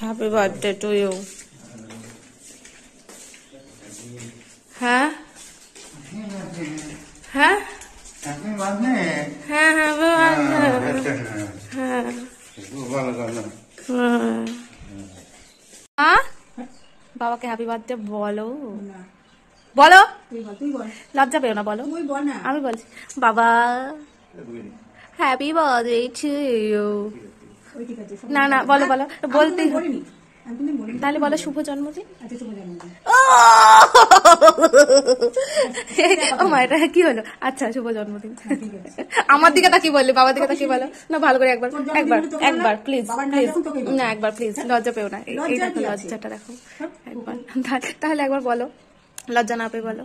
Happy birthday to you. হ্যাঁ হ্যাঁ Happy birthday. হ্যাঁ হ্যাপি বার্থডে। হ্যাঁ হ্যাঁ বাবাকে হ্যাপি বার্থডে বলো বলো, লজ্জা পেও না, বলো। আমি বলছি বাবা হ্যাপি বার্থডে টু ইউ। না না বলো বলো, বলতেই তাহলে বলো শুভ জন্মদিন। ও মা এটা কি হলো? আচ্ছা শুভ জন্মদিন। আমার দিকে তা কি বললি, বাবার দিকে তা কি বলো না, ভালো করে একবার একবার একবার প্লিজ প্লিজ না, একবার প্লিজ, লজ্জা পেও না, এই দেখো লজ্জাটা দেখো একবার, তাহলে একবার বলো, লজ্জা না পেয়ে বলো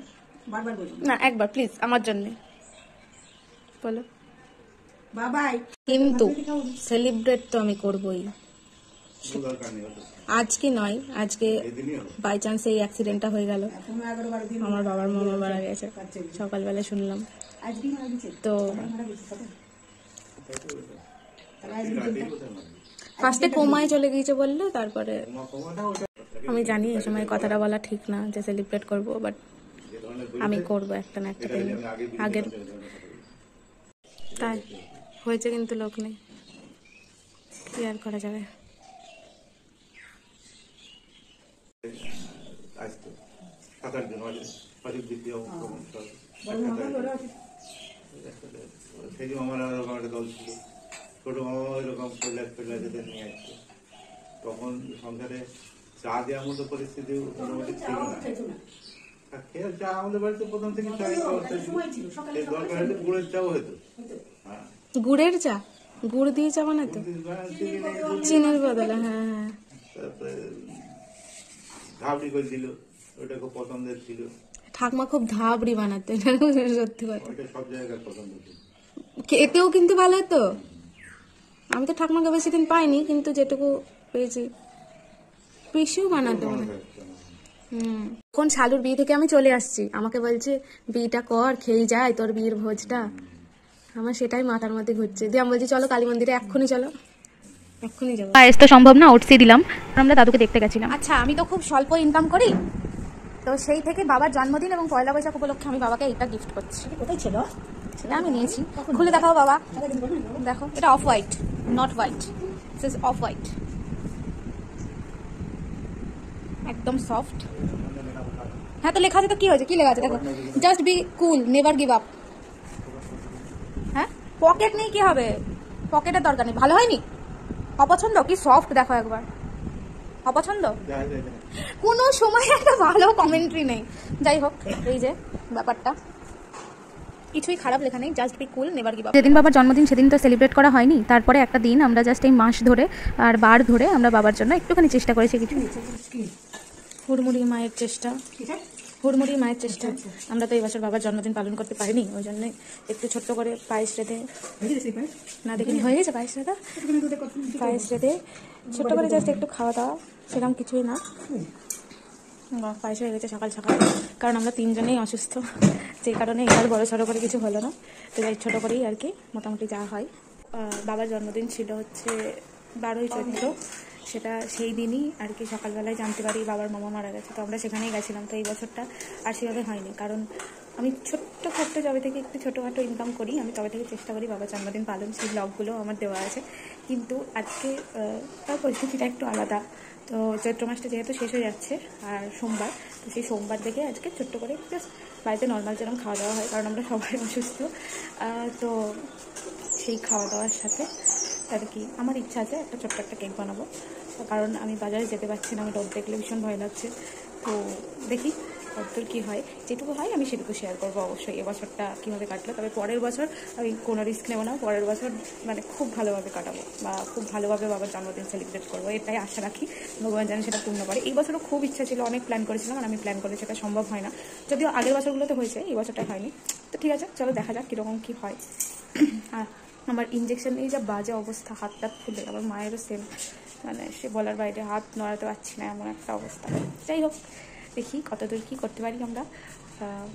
না, একবার প্লিজ আমার জন্য বলো। কিন্তু সেলিব্রেট তো আমি করবোই, আজকে নয়, আজকে বাই চান্স এই অ্যাক্সিডেন্টটা হয়ে গেল, আমার বাবার মামা মারা গেছে সকালবেলা শুনলাম, তো ফার্স্টে কোমায় চলে গিয়েছে বললো, তারপরে আমি জানি এই সময় কথাটা বলা ঠিক না যে সেলিব্রেট করবো, বাট আমি করবো একটা না একটা দিন। আগের তাই হয়েছে কিন্তু লোক নেই, কি আর করা যাবে। সেই আমার একটা দল ছিল, ছোট মামা ওইরকম নিয়ে আসতো, তখন সংসারে চা দেওয়ার মতো পরিস্থিতি মোটামুটি ছিল না। চা আমাদের বাড়িতে প্রথম থেকে দরকার হলে গুড়ের চাও হতো। গুড়ের চা, গুড় দিয়ে চা বানাতো চিনির বদলে। হ্যাঁ হ্যাঁ, তারপরে ধাবড়ি করে দিল, ওটা খুব পছন্দের ছিল। ঠাকমা খুব ধাবড়ি বানাতো, সত্যি কথা, ওইটা সব জায়গায় পছন্দ ছিল, খেতেও কিন্তু ভালো হতো। আমি তো ঠাকমাকে বেশি দিন পাইনি, কিন্তু যেটুকু পেয়েছি পিসিও বানাতো। এখন শালুর বিয়ে থেকে আমি চলে আসছি, আমাকে বলছে বিয়েটা কর, খেয়ে যায় তোর বিয়ের ভোজটা, আমার সেটাই মাথার মধ্যে ঘুরছে। দিয়ে আমি বলছি চলো কালী মন্দিরে, এক্ষুনি চলো, এক্ষুনি যাবো। পায়েস তো সম্ভব না, ওটসই দিলাম, আমরা দাদুকে দেখতে গেছিলাম। আচ্ছা আমি তো খুব স্বল্প ইনকাম করি, তো সেই থেকে বাবার জন্মদিন এবং পয়লা বৈশাখ উপলক্ষে আমি বাবাকে এইটা গিফট করছি। কোথায় ছিল সেটা আমি নিয়েছি, খুলে দেখাও বাবা, দেখো এটা off white, not white, this is off white, একদম সফট। হ্যাঁ তো লেখা আছে, তো কি হয়েছে, কি লেখা আছে দেখো, just be cool never give up. হ্যাঁ পকেট নেই, কি হবে, পকেটের দরকার নেই, ভালো হয়নি, অপছন্দ, কি সফট দেখো একবার, অপছন্দ, কোনো সময় একটা ভালো কমেন্ট্রি নেই। যাই হোক, এই যে ব্যাপারটা, কিছুই খারাপ লেখা নেই, just be cool never give up. যেদিন বাবার জন্মদিন সেদিন তো সেলিব্রেট করা হয়নি, তারপরে একটা দিন আমরা জাস্ট এই মাস ধরে আর বার ধরে আমরা বাবার জন্য একটুখানি চেষ্টা করেছি কিছু। হুড়মুড়ি মায়ের চেষ্টা, হুড়মুড়ি মায়ের চেষ্টা। আমরা তো এই বছর বাবার জন্মদিন পালন করতে পারিনি, ওই জন্য একটু ছোট্ট করে পায়েস রেঁধে, না দেখিনি হয়ে গেছে পায়েস রেঁধা, পায়েস রেঁধে ছোট্ট করে জাস্ট একটু খাওয়া দাওয়া, সেরকম কিছুই না, পায়েস হয়ে গেছে সকাল সকাল, কারণ আমরা তিনজনেই অসুস্থ, সেই কারণে এবার বড় সড়ো করে কিছু হলো না, তো যাই ছোটো করেই আর কি মোটামুটি যা হয়। বাবার জন্মদিন ছিল হচ্ছে 12ই চৈত্র, সেটা সেই দিনই আর কি সকালবেলায় জানতে পারি বাবার মামা মারা গেছে, তো আমরা সেখানেই গেছিলাম। তো এই বছরটা আর সেভাবে হয়নি, কারণ আমি ছোট্টখাটো যবে থেকে একটু ছোটোখাটো ইনকাম করি, আমি তবে থেকে চেষ্টা করি বাবার জন্মদিন পালন, সেই ব্লগগুলো আমার দেওয়া আছে, কিন্তু আজকে তার পরিস্থিতিটা একটু আলাদা। তো চৈত্র মাসটা যেহেতু শেষ হয়ে যাচ্ছে আর সোমবার, তো সেই সোমবার থেকে আজকে ছোট্ট করে জাস্ট বাড়িতে নর্মাল যেরকম খাওয়া দাওয়া হয়, কারণ আমরা সবাই অসুস্থ, তো সেই খাওয়া দাওয়ার সাথে আর কি আমার ইচ্ছা আছে একটা ছোট্ট একটা কেক বানাবো, কারণ আমি বাজারে যেতে পারছি না, আমি রোদ দেখলে ভীষণ ভয় লাগছে, তো দেখি কতদূর কী হয়, যেটুকু হয় আমি সেটুকু শেয়ার করবো অবশ্যই। এবছরটা কীভাবে কাটলো, তবে পরের বছর আমি কোনো রিস্ক নেবো না, পরের বছর মানে খুব ভালোভাবে কাটাবো বা খুব ভালোভাবে বাবার জন্মদিন সেলিব্রেট করবো, এটাই আশা রাখি, ভগবান যেন সেটা পূর্ণ করে। এই বছরও খুব ইচ্ছা ছিল, অনেক প্ল্যান করেছিলাম, আর আমি প্ল্যান করে সেটা সম্ভব হয় না, যদিও আগের বছরগুলোতে হয়েছে, এই বছরটা হয়নি, তো ঠিক আছে চলো দেখা যাক কীরকম কী হয়। আর আমার ইঞ্জেকশন নিয়ে যা বাজে অবস্থা, হাতটা ফুলে, আমার মায়েরও সেম, মানে সে বলার বাইরে, হাত নড়াতে পারছি না এমন একটা অবস্থা। যাই হোক দেখি কতদূর কী করতে পারি আমরা।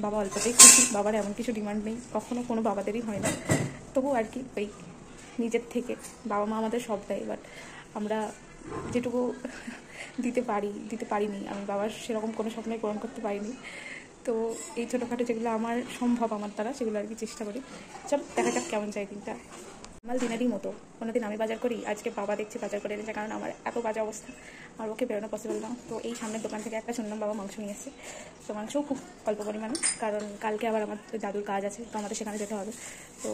বাবা অল্পতেই খুশি, বাবার এমন কিছু ডিমান্ড নেই, কখনো কোনো বাবাদেরই হয় না, তবু আর কি ওই নিজের থেকে, বাবা মা আমাদের সব দেয়, বাট আমরা যেটুকু দিতে পারিনি আমি বাবার সেরকম কোনো স্বপ্নই পূরণ করতে পারিনি। তো এই ছোটোখাটো যেগুলো আমার সম্ভব আমার দ্বারা সেগুলো আর কি চেষ্টা করি। চলো দেখা যাক কেমন যায় দিনটা। আমার দিনেরই মতো কোনোদিন আমি বাজার করি, আজকে বাবা দেখছি বাজার করে এনেছে, কারণ আমার এত বাজে অবস্থা আর ওকে বেরোনো পসিবল না। তো এই সামনের দোকান থেকে একটা শুনলাম বাবা মাংস নিয়ে এসেছে, তো মাংসও খুব অল্প পরিমাণে, কারণ কালকে আবার আমার দাদুর কাজ আছে, তো আমাদের সেখানে যেতে হবে। তো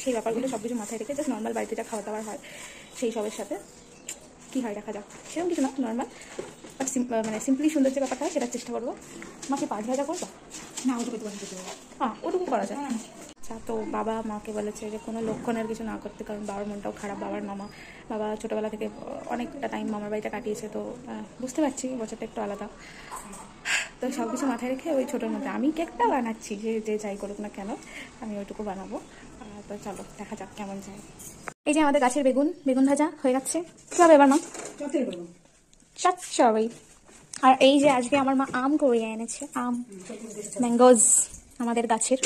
সেই ব্যাপারগুলো সব কিছু মাথায় রেখে জাস্ট নর্মাল বাড়িতে যা খাওয়া দাওয়ার হয় সেই সবের সাথে কী হয় দেখা যাক, সেরকম কিছু না, নর্মাল বাট মানে সিম্পলি সুন্দর যে ব্যাপারটা হয় সেটার চেষ্টা করবো। মাকে 5 ভাজা করবো না, ওটুকু করা যায়। আচ্ছা, তো বাবা মাকে বলেছে যে কোনো লক্ষণের কিছু না করতে, কারণ বাবার মনটাও খারাপ। বাবা ছোটোবেলা থেকে অনেকটা টাইম মামার বাড়িতে কাটিয়েছে, তো বুঝতে পারছি বছরটা একটু আলাদা। তো সব কিছু মাথায় রেখে ওই ছোটোর মধ্যে আমি কেকটা বানাচ্ছি, যে যাই করুক না কেন আমি ওইটুকু বানাবো। তো চলো দেখা যাক কেমন যায়। এই যে আমাদের গাছের বেগুন ভাজা হয়ে যাচ্ছে। কী হবে এবার মা? সরি। আর এই যে আজকে আমার মা আম কুড়িয়ে এনেছে, আম ম্যাঙ্গোজ আমাদের গাছের,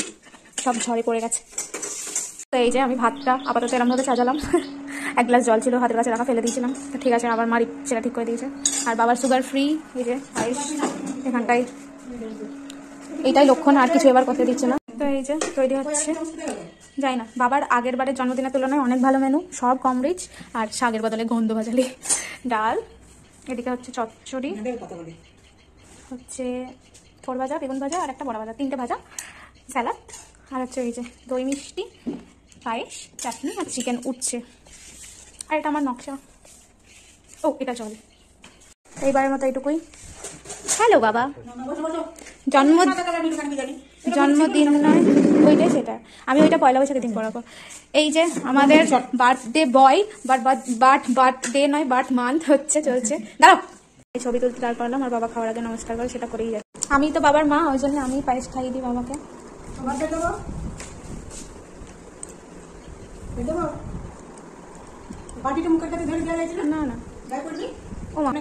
সব ঝরে পড়ে গেছে। তো এই যে আমি ভাতটা আপাতত এরমভাবে সাজালাম। 1 গ্লাস জল ছিল হাতের কাছে রাখা, ফেলে দিয়েছিলাম, তো ঠিক আছে, আবার মা সেটা ঠিক করে দিয়েছে। আর বাবার সুগার ফ্রি, এই যে পায়েস এখানটায়, এইটাই লক্ষণ, আর কিছু এবার করতে দিচ্ছে না। তো এই যে তৈরি হচ্ছে, যাই না, বাবার আগের বারের জন্মদিনের তুলনায় অনেক ভালো মেনু, সব কম রিচ। আর শাকের বদলে গন্ধ ভাজালি ডাল, এদিকে হচ্ছে চচ্চড়ি, হচ্ছে থোর ভাজা, বেগুন ভাজা আর একটা বড়া ভাজা, 3টে ভাজা, স্যালাড, আর হচ্ছে এই যে দই মিষ্টি, পায়েস, চাটনি আর চিকেন উঠছে। আর এটা আমার নকশা, ও এটা জল। এইবারের মতো এইটুকুই। হ্যালো বাবা, জন্মদিন নয় ওইটাই, সেটা আমি ওইটা পয়লা বৈশাখের দিন করাবো। এই যে আমাদের বার্থডে বয়, বার্থডে নয় বার্থ মান্থ হচ্ছে, চলছে। দাঁড়াও, এই ছবি তুলতে দাঁড় করলাম, আর বাবা খাওয়ার আগে নমস্কার করে সেটা করেই যায়। আমি তো বাবার মা, ওই জন্য আমি পায়েস খাইয়ে দিই বাবাকে। না না, ও মা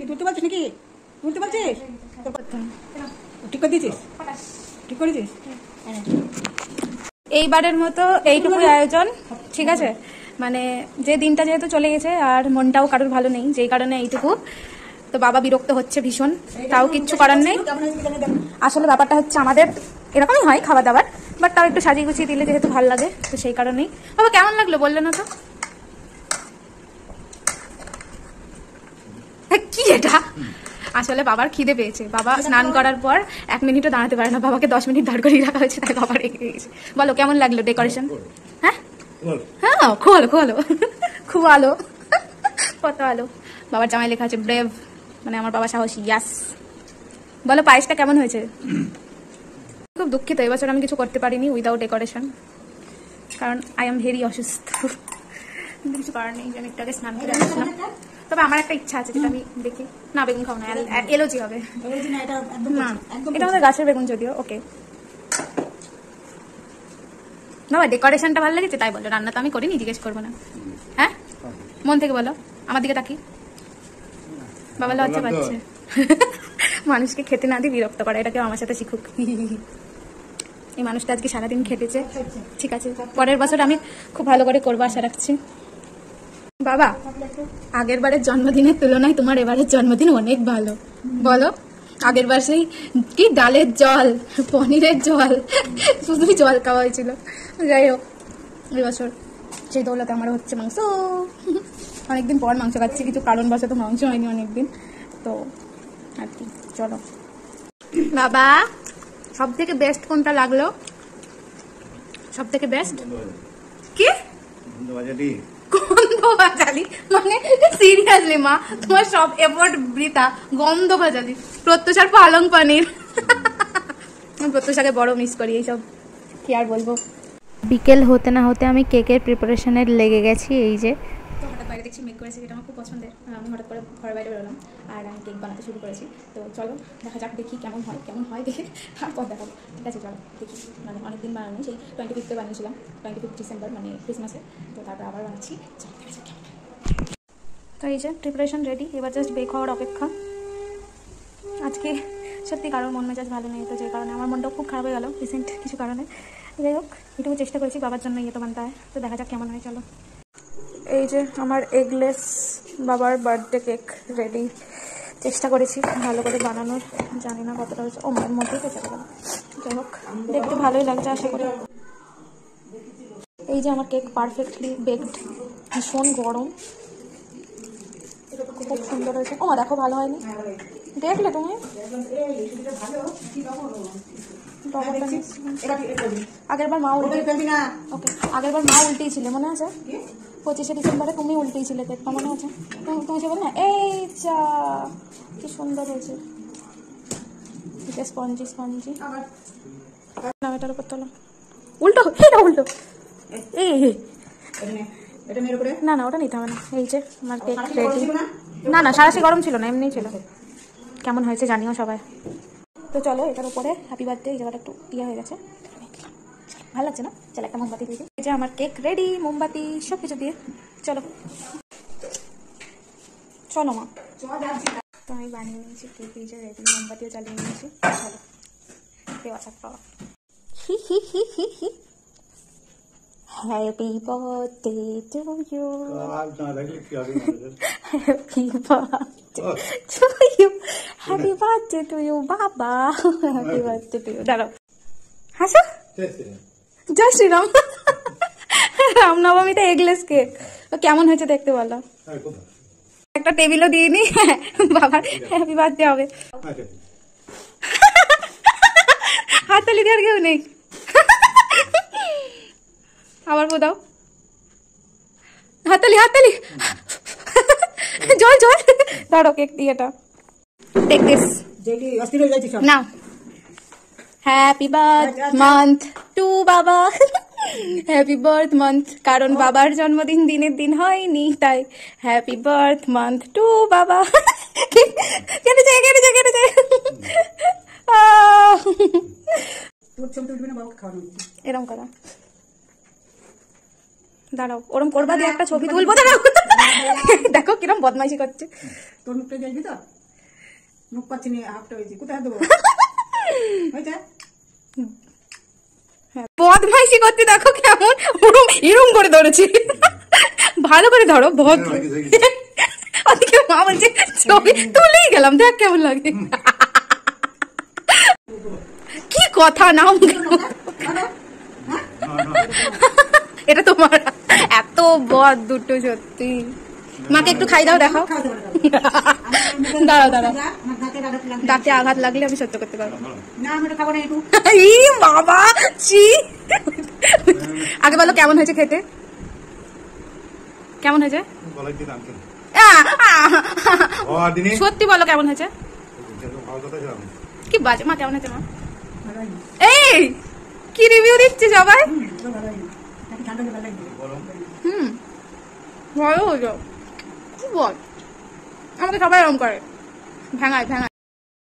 তুলতে পারছিস নাকি? তুলতে পারছিস? ঠিক করে দিয়েছিস? ঠিক করেছিস? এইবারের মতো এইটুকুই আয়োজন, ঠিক আছে। মানে যে দিনটা যেহেতু চলে গেছে আর মনটাও কারোর ভালো নেই, যেই কারণে এইটুকু। তো বাবা বিরক্ত হচ্ছে ভীষণ, তাও কিচ্ছু করার নেই। আসলে ব্যাপারটা হচ্ছে আমাদের এরকমই হয় খাওয়া দাওয়ার, বাট তাও একটু সাজিয়ে গুছিয়ে দিলে যেহেতু ভালো লাগে, তো সেই কারণেই। বাবা কেমন লাগলো বললে না তো? কি এটা? আসলে বাবার খিদে পেয়েছে, বাবা স্নান করার পর 1 মিনিটও দাঁড়াতে পারে না, বাবাকে 10 মিনিট দাঁড় করিয়ে রাখা হয়েছে, তাই বাবা রেখে গেছে। বলো কেমন লাগলো ডেকোরেশন? হ্যাঁ হ্যাঁ, খুব ভালো খুব ভালো, কত ভালো। বাবার জামায় লেখা আছে ব্রেভ, মানে আমার বাবা সাহসী। ইয়াস, বলো পায়েসটা কেমন হয়েছে? খুব দুঃখিত, এবছর আমি কিছু করতে পারিনি উইদাউট ডেকোরেশন, কারণ আই এম ভেরি অসুস্থ। কিছু করার নেই, আমি একটু আগে স্নান করে আসলাম। তবে আমার একটা ইচ্ছা আছে, যেটা আমি দেখি না, বেগুন খাও না, এলোজি হবে না। এটা আমাদের গাছের বেগুন যদিও। ওকে বাবা, ডেকোরেশনটা ভালো লেগেছে তাই বলো, রান্না তো আমি করিনি, জিজ্ঞেস করবো না? হ্যাঁ, মন থেকে বলো, আমার দিকে তাকি। বাবা লজ্জা পাচ্ছে, মানুষকে খেতে না দিয়ে বিরক্ত করা, এটা কেউ আমার সাথে শিখুক। এই মানুষটা আজকে সারাদিন খেটেছে, ঠিক আছে, পরের বছর আমি খুব ভালো করে করবো, আশা রাখছি। বাবা, আগের বারের জন্মদিনের তুলনায় তোমার এবারের জন্মদিন অনেক ভালো। বলো, আগের বার সেই কি ডালের জল, পনিরের জল, শুধুই জল খাওয়া হয়েছিল। যাই হোক, এবছর সেই দৌলতে আমার হচ্ছে মাংস। অনেকদিন পর মাংস খাচ্ছি, কিছু কারণবশত মাংস হয়নি অনেকদিন, তো আর কি। চলো বাবা, সব থেকে বেস্ট কোনটা লাগলো? সব থেকে বেস্ট কি? গন্ধ ভাজালি? মানে সিরিয়াসলি মা, তোমার সব এফোর্ট বৃথা। গন্ধ ভাজালি, প্রত্যুষার পালং পানির। আমি প্রত্যুষাকে বড় মিস করি, এইসব কি আর বলবো। বিকেল হতে না হতে আমি কেকের প্রিপারেশনে লেগে গেছি। এই যে তো হঠাৎ বাইরে দেখছি মেক করেছি, যেটা আমার খুব পছন্দের। আমি হঠাৎ করে ঘরের বাইরে বেরোলাম আর আমি কেক বানাতে শুরু করেছি। তো চলো দেখা যাক, দেখি কেমন হয় দেখে তারপর দেখাবো, ঠিক আছে? চলো দেখি, মানে অনেকদিন বানানো, সেই 25 বানিয়েছিলাম, 25 ডিসেম্বর মানে ক্রিসমাসে। তো তারপর আবার বানাচ্ছি, চলো দেখা যাক কেমন। তো এই যে প্রিপারেশন রেডি, এবার জাস্ট বেক হওয়ার অপেক্ষা। আজকে সত্যি কারোর মন মেজাজ ভালো নেই, তো যে কারণে আমার মনটাও খুব খারাপ হয়ে গেল রিসেন্ট কিছু কারণে। যাই হোক, এটুকু চেষ্টা করেছি বাবার জন্য, ইয়ে তো বানতে হয়। তো দেখা যাক কেমন হয়, চলো। এই যে আমার এগলেস বাবার বার্থডে কেক রেডি, চেষ্টা করেছি ভালো করে বানানোর, জানি না কতটা হয়েছে। ও মার মধ্যেই তো চলে গেল, যাই হোক দেখতে ভালোই লাগছে আশা করি। এই যে আমার কেক পারফেক্টলি বেকড, ভীষণ গরম, খুব সুন্দর হয়েছে। ও মা দেখো ভালো হয়নি, দেখলে তুমি? আগের বার মা উল্টে, ওকে আগের বার মা উল্টেই ছিলে মনে আছে, 25শে ডিসেম্বরে তুমি উল্টেই ছিলে কেকটা মনে আছে, তুমি সে বল না। এই চা কি সুন্দর হয়েছে, স্পঞ্জি স্পঞ্জি। না এটার উপর তোলো, উল্টো এটা উল্টো, এই না না ওটা নিতে হবে না। এই যে আমার কেক রেডি। না না সারাশি গরম ছিল না, এমনিই ছিল। কেমন হয়েছে জানিও সবাই। তো চলো এটার উপরে হ্যাপি বার্থডে, এই জায়গাটা একটু ইয়ে হয়ে গেছে, ভালো লাগছে না? চলো একটা মোমবাতি দিয়ে দিই। এই যে আমার কেক রেডি, মোমবাতি সব কিছু দিয়ে। চলো চলো মা। তো আমি বানিয়ে নিয়েছি কেক, এই যে রেডি, মোমবাতিও চালিয়ে নিয়েছি। চলো দেওয়া থাক পাওয়া। হি হি হি হি হি। Happy birthday to you. Happy birthday to you. Happy birthday to you, Baba. Happy birthday to you. দাঁড়াও, হাসো। জয় শ্রীরাম। রামনবমীতে এগলেস কেক কেমন হয়েছে দেখতে বলো। একটা টেবিলও দিয়ে নি, বাবার হ্যাপি বার্থডে হবে। হাততালি দেওয়ার কেউ নেই, আবার দাও হাততালি হাততালি, জল জল। ধরো কেক দিয়ে এটা, take this now. Happy birth month to বাবা, হ্যাপি বার্থ মান্থ, কারণ বাবার জন্মদিন দিনের দিন হয়নি তাই হ্যাপি বার্থ মান্থ টু বাবা। কেটে যায় কেটে যায় কেটে যায়, এরম করা। দাঁড়াও ওরম করবা দিয়ে একটা ছবি তুলবো, দাঁড়াও। দেখো কিরম বদমাইশি করছে। তোর মুখটা যাইবি তো, মুখ পাচ্ছি না, হাফটা হয়েছে, কোথায় দেবো? বদমাইশি করতে দেখো কেমন এরম করে ধরেছি, ভালো করে ধরো ভদ্র। ওদিকে মা বলছে ছবি তুলেই গেলাম, দেখ কেমন লাগে। কি কথা নাও, এটা তোমার এত বদ দুটো সত্যি। মাকে একটু খাই দাও, দেখাও। দাঁড়াও দাঁড়াও, দাঁতে আঘাত লাগলে আমি সহ্য করতে পারবো না। বাবা ছি, আগে বলো কেমন হয়েছে খেতে, কেমন হয়েছে সত্যি বলো কেমন হয়েছে। কি বাজে মা, কেমন হয়েছে মা? এই কি রিভিউ দিচ্ছে সবাই? ভালো হয়েছে, বল আমাকে সবাই এরকম করে, ভেঙায় ভেঙায়।